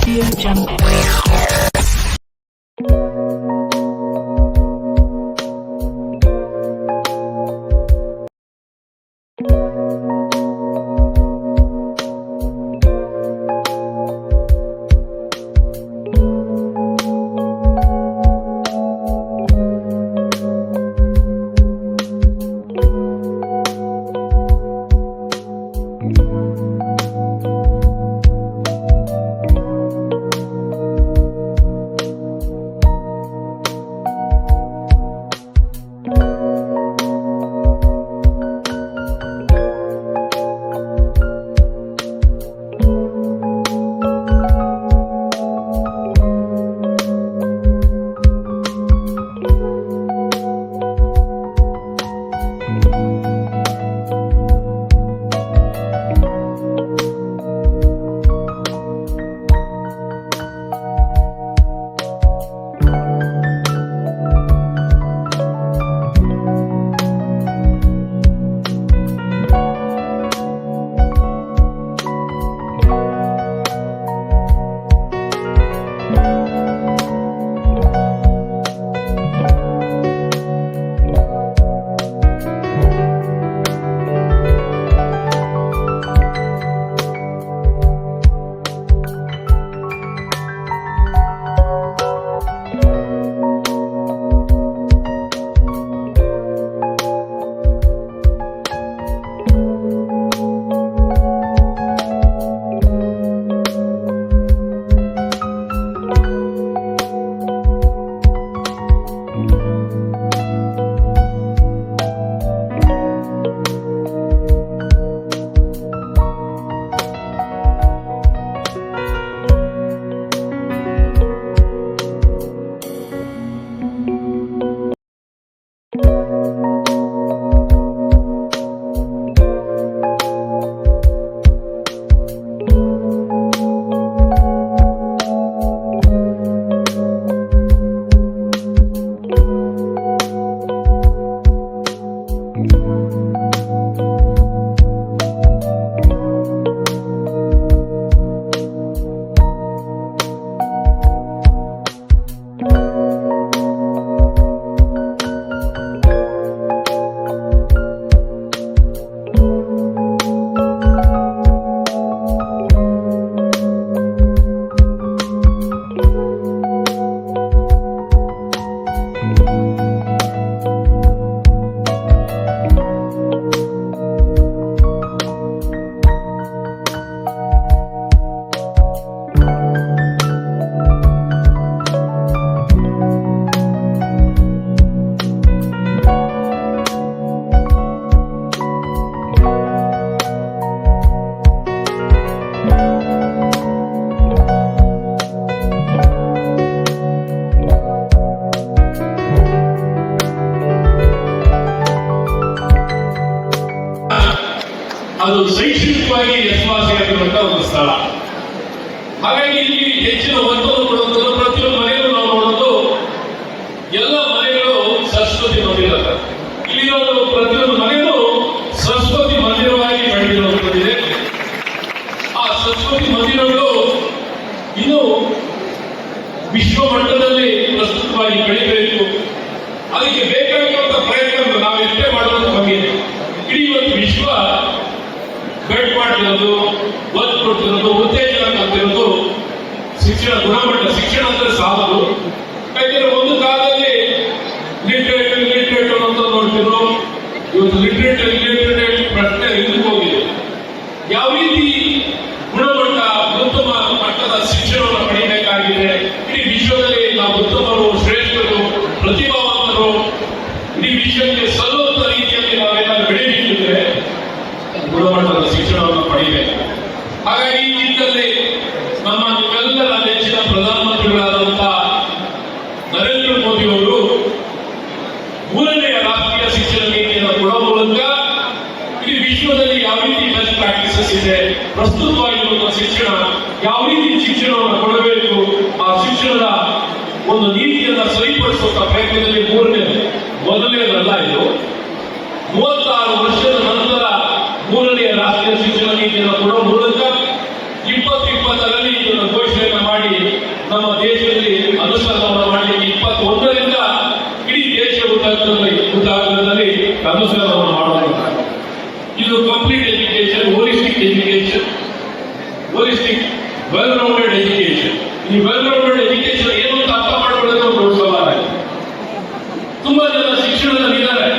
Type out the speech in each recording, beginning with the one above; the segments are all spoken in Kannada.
Audio Jungle. ಅದು ಶೈಕ್ಷಣಿಕವಾಗಿ ಹೆಸರುವಾಸಿಯಾಗಿರುವಂತಹ ಒಂದು ಸ್ಥಳ. ಹಾಗಾಗಿ ಇಲ್ಲಿ ಹೆಚ್ಚಿನ ಒತ್ತನ್ನು ಕೊಡುವಂಥದ್ದು ಪ್ರತಿಯೊಂದು ಮನೆಯಲ್ಲೂ ನಾವು ನೋಡೋದು ಎಲ್ಲ ಮನೆಗಳು ಸರಸ್ವತಿ ಮಂದಿರ. ಇಲ್ಲಿರೋದು ಪ್ರತಿಯೊಂದು ಮನೆಯಲ್ಲೂ ಸರಸ್ವತಿ ಮಂದಿರವಾಗಿ ಬೆಳೆದಿರುವಂಥದ್ದಿದೆ. ಆ ಸರಸ್ವತಿ ಮಂದಿರಗಳು ಇನ್ನು ವಿಶ್ವ ಮಟ್ಟದಲ್ಲಿ ಪ್ರಸ್ತುತವಾಗಿ ಬೆಳಿಬೇಕು. ಅದಕ್ಕೆ ಬೇಕಾಗಿರುವಂತಹ ಪ್ರಯತ್ನ ನಾವೆಷ್ಟೇ ಮಾಡೋದ್ರ ಬಗ್ಗೆ ಇಡೀ ಒಂದು ವಿಶ್ವ ಬೆಡ್ ಮಾಡ್ತಿರೋದು, ಒತ್ತು ಕೊಡ್ತಿರೋದು, ಉತ್ತೇಜನ ಆಗ್ತಿರೋದು ಶಿಕ್ಷಣ ಗುಣಮಟ್ಟ. ಶಿಕ್ಷಣ ಅಂದ್ರೆ ಸಾಲದು. ಯಾಕೆಂದ್ರೆ ಒಂದು ಕಾಲದಲ್ಲಿ ಲಿಟ್ರೇಟ್ ಅಂತ ನೋಡ್ತಿದ್ರು. ಇವತ್ತು ಲಿಟ್ರೇಟ್ ಪ್ರಶ್ನೆ ಇದಕ್ಕೆ ಹೋಗಿದೆ. ಯಾವ ರೀತಿ ಗುಣಮಟ್ಟ ಉತ್ತಮ ಮಟ್ಟದ ಶಿಕ್ಷಣವನ್ನು ಪಡೆಯಬೇಕಾಗಿದೆ. ಇಡೀ ವಿಶ್ವದಲ್ಲಿ ನಾವು ಉತ್ತಮರು, ಶ್ರೇಷ್ಠರು, ಪ್ರತಿಭಾವಂತರು ಇಡೀ ವಿಶ್ವಕ್ಕೆ ಸಲ್ಲುವಂತ ರೀತಿಯಲ್ಲಿ ನಾವೇನಾದ್ರು ಬೆಳೆಯಬೇಕಿದ್ರೆ ಗುಣಮಟ್ಟದ ಶಿಕ್ಷಣವನ್ನು ಪಡೆಯಬೇಕು. ಹಾಗಾಗಿ ಈ ನಿಟ್ಟಿನಲ್ಲಿ ನಮ್ಮ ನಿಮ್ಮೆಲ್ಲರ ನೆಚ್ಚಿನ ಪ್ರಧಾನಮಂತ್ರಿಗಳಾದಂತಹ ನರೇಂದ್ರ ಮೋದಿ ಅವರು 3ನೇ ರಾಷ್ಟ್ರೀಯ ಶಿಕ್ಷಣ ನೀತಿಯನ್ನು ಕೊಡುವ ಮೂಲಕ ಇಡೀ ವಿಶ್ವದಲ್ಲಿ ಯಾವ ರೀತಿ ಬೆಸ್ಟ್ ಪ್ರಾಕ್ಟೀಸಸ್ ಇದೆ, ಪ್ರಸ್ತುತವಾಗಿರುವಂತಹ ಶಿಕ್ಷಣ, ಯಾವ ರೀತಿ ಶಿಕ್ಷಣವನ್ನು ಕೊಡಬೇಕು, ಆ ಶಿಕ್ಷಣದ ಒಂದು ನೀತಿಯನ್ನು ಸರಿಪಡಿಸುವಂತಹ ಪ್ರಯತ್ನದಲ್ಲಿ ಮೊದಲನೇದಲ್ಲ ಇದು. 36 ವರ್ಷದ ನಂತರ 3ನೇ ರಾಷ್ಟ್ರೀಯ ಶಿಕ್ಷಣ ನೀತಿಯನ್ನು ಕೊಡುವ ಮೂಲಕ 2020ರಲ್ಲಿ ಇದನ್ನು ಘೋಷಣೆಯನ್ನು ಮಾಡಿ ಅನುಷ್ಠಾನವನ್ನು ಮಾಡುವಂತ ಇದು complete education, holistic education, holistic well rounded education. ಈ ವೆಲ್ ರೌಂಡೆಡ್ ಎಜುಕೇಶನ್ ಏನು ಅಂತ ಅರ್ಥ ಮಾಡ್ಕೊಳ್ಳೋದು ಒಂದು ದೊಡ್ಡ ಸವಾಲಾಗಿದೆ. ತುಂಬಾ ಜನ ಶಿಕ್ಷಣದಲ್ಲಿ ಇದ್ದಾರೆ,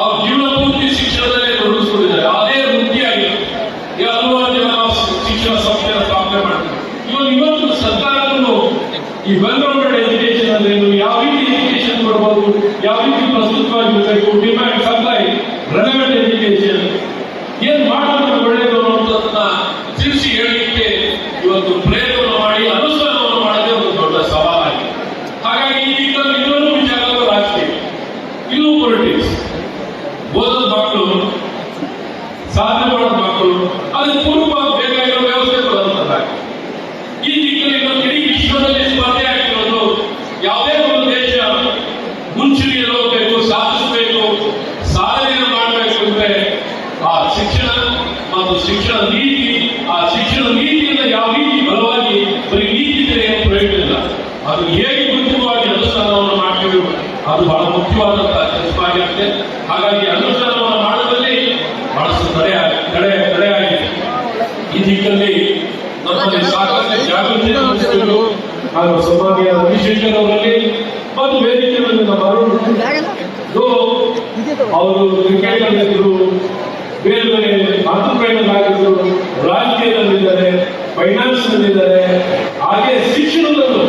ಅವ್ರ ಜೀವನ ಪೂರ್ತಿ ಶಿಕ್ಷಣದಲ್ಲೇ ತೊಡಗಿಸ್ಕೊಂಡಿದ್ದಾರೆ, ಅದೇ ವೃತ್ತಿಯಾಗಿದೆ. ಈಗ ಹಲವಾರು ಜನ ಶಿಕ್ಷಣ ಸಂಸ್ಥೆಯ ಸ್ಥಾಪನೆ ಮಾಡ್ತಾರೆ. ಇವತ್ತು ಸರ್ಕಾರವನ್ನು ಈ ವೆಲ್ ರೌಂಡೆಡ್ ಎಜುಕೇಶನ್ ಅಂದ್ರೆ ಯಾವ ರೀತಿ ಎಜುಕೇಶನ್ ಕೊಡಬಹುದು, ಯಾವ ರೀತಿ ಪ್ರಸ್ತುತವಾಗಿರಬೇಕು, ಡಿಮ್ಯಾಂಡ್ ಸಪ್ಲೈ, ರೆಲೆವೆಂಟ್ ಎಜುಕೇಶನ್ ಏನ್ ಮಾಡೋದು ಒಳ್ಳೆಯದು ಅನ್ನೋದನ್ನ ತಿಳಿಸಿ ಹೇಳಲಿಕ್ಕೆ ಇವತ್ತು ಪ್ರಯತ್ನ ಮಾಡಿ ಅನುಷ್ಠಾನವನ್ನು ಮಾಡೋದೇ ಒಂದು ದೊಡ್ಡ ಸವಾಲಾಗಿದೆ. ಹಾಗಾಗಿ ಈಗ ಇನ್ನೊಂದು ವಿಚಾರಗಳು ರಾಜಕೀಯ, ಇದು ಪೊಲಿಟಿಕ್ಸ್. ಓದದ ಮಕ್ಕಳು, ಸಾಧನೆ ಮಾಡೋದ ಮಕ್ಕಳು, ಅದಕ್ಕೆ ಪೂರ್ವವಾಗಿ ಬೇಕಾಗಿರೋ ವ್ಯವಸ್ಥೆ ಬರುವಂತದ್ದಾಗಿದೆ. ಈ ದಿಕ್ಕಲ್ಲಿ ಇಡೀ ವಿಶ್ವದಲ್ಲಿ ಸ್ಪರ್ಧೆ ಆಗಿರೋದು. ಯಾವುದೇ ಒಂದು ದೇಶ ಮುಂಚೂಣಿಯಲ್ಲಿ ಹೋಗಬೇಕು, ಸಾಧಿಸಬೇಕು, ಸಾಧನೆಯನ್ನು ಮಾಡಬೇಕು ಅಂದ್ರೆ ಆ ಶಿಕ್ಷಣ ಮತ್ತು ಶಿಕ್ಷಣ ನೀತಿ, ಆ ಶಿಕ್ಷಣ ನೀತಿಯಿಂದ ಯಾವ ರೀತಿ ಬಲವಾಗಿ ಬರೀ ನೀತಿ ಏನು ಪ್ರಯೋಜನ ಇಲ್ಲ, ಅದು ಹೇಗೆ ಮುಂಚಿತವಾಗಿ ಅನುಷ್ಠಾನವನ್ನು ಮಾಡ್ತೀವಿ ಅದು ಬಹಳ ಮುಖ್ಯವಾದಂತಹ ಕೆಲಸವಾಗಿರುತ್ತೆ. ಹಾಗಾಗಿ ಅನುಷ್ಠಾನವನ್ನು ಮಾಡೋದ್ರಲ್ಲಿ ಬಹಳಷ್ಟು ತಡೆಯಾಗಿದೆ. ಈ ದಿಕ್ಕಲ್ಲಿ ನಮ್ಮಲ್ಲಿ ಸಾಕಷ್ಟು ಜಾಗೃತಿ ಮೂಡಿಸಬೇಕು. ಹಾಗೂ ಸೌಭಾಗ್ಯ ರವಿಶಂಕರ್ ಅವರಲ್ಲಿ ಮತ್ತು ವೇದಿಕೆಯಲ್ಲಿ ನಮ್ಮ ಅವರು ಕ್ರಿಕೆಟ್ ಅಲ್ಲಿದ್ದರು, ಬೇರೆ ಬೇರೆ ಆಂಟರ್ಪ್ರೈನರ್ ರಾಜಕೀಯದಲ್ಲಿದ್ದಾರೆ, ಫೈನಾನ್ಸ್ ನಲ್ಲಿದ್ದಾರೆ, ಹಾಗೆ ಶಿಕ್ಷಣದಲ್ಲೂ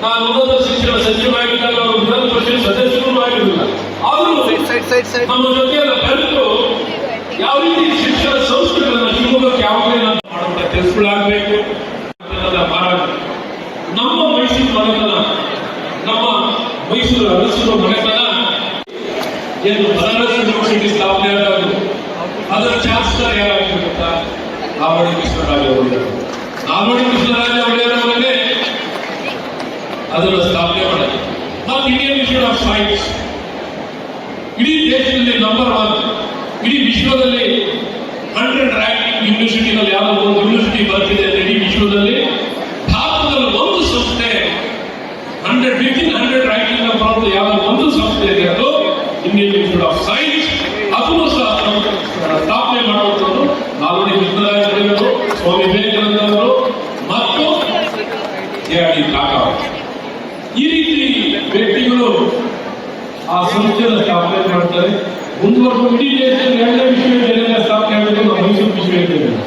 ನಾನು ಉನ್ನತ ಶಿಕ್ಷಣ ಸಚಿವರಾಗಿದ್ದಾಗ ಅವರು ವಿಧಾನ ಪರಿಷತ್ ಸದಸ್ಯರು ಆಗಿರಲಿಲ್ಲ. ಆದರೂ ನಮ್ಮ ಜೊತೆಯಲ್ಲ ಕಲಿತು ಯಾವ ರೀತಿ ಶಿಕ್ಷಣ ಸಂಸ್ಥೆಗಳನ್ನ ಶಿವಮೊಗ್ಗಕ್ಕೆ ಯಾವಾಗಲೇ ಮಾಡುವಂತ ಕೆಲಸಗಳಾಗಬೇಕು. ನಮ್ಮ ಮೈಸೂರು ಮನೆತನ, ನಮ್ಮ ಮೈಸೂರು ಅರಸರ ಮನೆತನ ಏನು ಬನಾರಸ್ ಯೂನಿವರ್ಸಿಟಿ ಸ್ಥಾಪನೆ ಆದಾಗ ಅದರ ಚಾನ್ಸಲರ್ ಯಾರಾಗಿತ್ತು ಗೊತ್ತಾ? ನಾಲ್ವಡಿ ಕೃಷ್ಣರಾಜ ಒಡೆಯರ್. ನಾಲ್ವಡಿ ಕೃಷ್ಣರಾಜ ಒಡೆಯರ್ ಅವರೇ ಅದರ ಸ್ಥಾಪನೆ ಮಾಡಿದ್ರು. ಮತ್ತು ಇಂಡಿಯನ್ ಇನ್ಸ್ಟಿಟ್ಯೂಟ್ ಆಫ್ ಸೈನ್ಸ್ ಇಡೀ ದೇಶದಲ್ಲಿ ನಂಬರ್ 1, ಇಡೀ ವಿಶ್ವದಲ್ಲಿ 100 ರ್ಯಾಂಕ್ ಯೂನಿವರ್ಸಿಟಿನಲ್ಲಿ ಯಾವ ಒಂದು ಯೂನಿವರ್ಸಿಟಿ ಬರ್ತಿದೆ ಅಂತ ಇಡೀ ವಿಶ್ವದಲ್ಲಿ ಭಾರತದಲ್ಲಿ ಒಂದು ಸಂಸ್ಥೆ 100 ರ್ಯಾಂಕಿಂಗ್ ಪ್ರಾಪ್ತ ಯಾವ ಒಂದು ಸಂಸ್ಥೆ ಇದೆ, ಅದು ಇಂಡಿಯನ್ ಇನ್ಸ್ಟಿಟ್ಯೂಟ್ ಆಫ್ ಸೈನ್ಸ್. ಅದನ್ನು ಸಹ ಸ್ಥಾಪನೆ ಮಾಡುವಂಥದ್ದು ನಾಲ್ವಡಿ ಕೃಷ್ಣರಾಜ ಒಡೆಯರು, ಸ್ವಾಮಿ ವಿವೇಕಾನಂದ ಅವರು ಮತ್ತು ಕೆ.ಆರ್.ಡಿ. ಕಾಕಾ ಅವರು. ಈ ರೀತಿ ವ್ಯಕ್ತಿಗಳು ಆ ಸಂಸ್ಥೆಯನ್ನು ಸ್ಥಾಪನೆ ಮಾಡ್ತಾರೆ. ಮುಂದುವರೆದು ಇಡೀ ದೇಶದಲ್ಲಿ 2ನೇ ವಿಶ್ವವಿದ್ಯಾಲಯ ಸ್ಥಾಪನೆ ಆಗಿದ್ದು ನಮ್ಮ ಮೈಸೂರು ವಿಶ್ವವಿದ್ಯಾಲಯ.